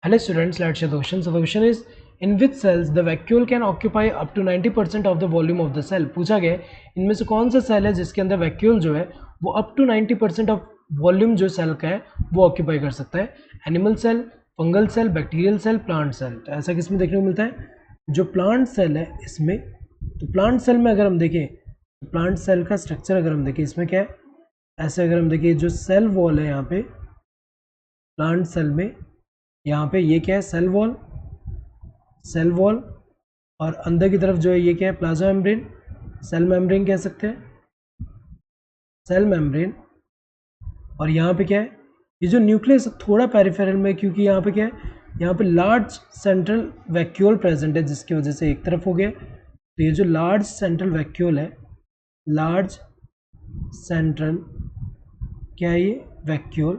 Hello students, let's share the question. So the question is, in which cells the vacuole can occupy up to 90% of the volume of the cell. पूछा गया इनमें से कौन सा cell है जिसके अंदर वैक्यूल जो है वो अप टू 90% ऑफ वॉल्यूम जो सेल का है वो ऑक्यूपाई कर सकता है. Animal cell, fungal cell, bacterial cell, plant cell. तो ऐसा किसमें देखने को मिलता है? जो प्लांट सेल है इसमें. तो प्लांट सेल में अगर हम देखें, प्लांट सेल का स्ट्रक्चर अगर हम देखें, इसमें क्या है, ऐसे अगर हम देखें जो सेल वॉल है यहाँ पे प्लांट सेल में, यहाँ पे ये क्या है, सेल वॉल, और अंदर की तरफ जो है ये क्या है, प्लाज्मा मेम्ब्रेन, सेल मेम्ब्रेन कह सकते हैं, सेल मेम्ब्रेन. और यहाँ पे क्या है, ये जो न्यूक्लियस थोड़ा पेरिफेरल में, क्योंकि यहाँ पे क्या है, यहाँ पे लार्ज सेंट्रल वैक्यूल प्रेजेंट है जिसकी वजह से एक तरफ हो गया. तो ये जो लार्ज सेंट्रल वैक्यूल है, लार्ज सेंट्रल क्या है, ये वैक्यूल.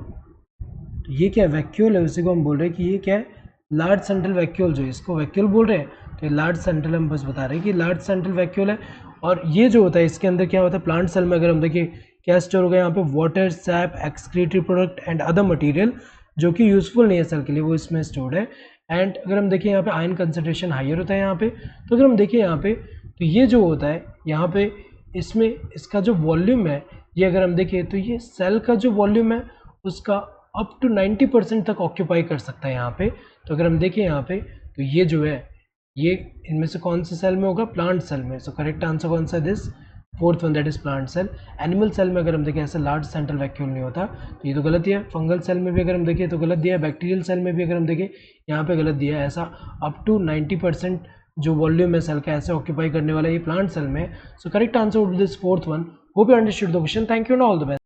तो ये क्या है, वैक्यूल है, उसी को हम बोल रहे हैं कि ये क्या है, लार्ज सेंट्रल वैक्यूल. जो इसको वैक्यूल बोल रहे हैं तो ये लार्ज सेंट्रल, हम बस बता रहे हैं कि लार्ज सेंट्रल वैक्यूल है. और ये जो होता है इसके अंदर क्या होता है, प्लांट सेल में अगर हम देखिए क्या स्टोर होगा, यहाँ पे water, SAP, excretory product and other material जो कि यूजफुल नहीं है सेल के लिए, वो इसमें स्टोर्ड है. एंड अगर हम देखिए यहाँ पे आयन कंसंट्रेशन हायर होता है यहाँ पे. तो अगर हम देखिए यहाँ पे, तो ये जो होता है यहाँ पे, इसमें इसका जो वॉल्यूम है, ये अगर हम देखें तो ये सेल का जो वॉल्यूम है उसका अप टू 90% तक ऑक्यूपाई कर सकता है यहाँ पे. तो अगर हम देखें यहाँ पे, तो ये जो है, ये इनमें से कौन से सेल में होगा, प्लांट सेल में. सो करेक्ट आंसर कौन सा है, this fourth one, that is plant cell. Animal cell में अगर हम देखें ऐसा लार्ज सेंट्रल वैक्यूल नहीं होता, तो ये तो गलत दिया है. फंगल सेल में भी अगर हम देखें तो गलत दिया है. बैक्टीरियल सेल में भी अगर हम देखें यहाँ पे गलत दिया है. ऐसा अप टू 90% जो वॉल्यूम है सेल का ऐसे ऑक्यूपाई करने वाला ये प्लांट सेल में. So correct answer would be this fourth one. Hope you understood the question. Thank you and all the best.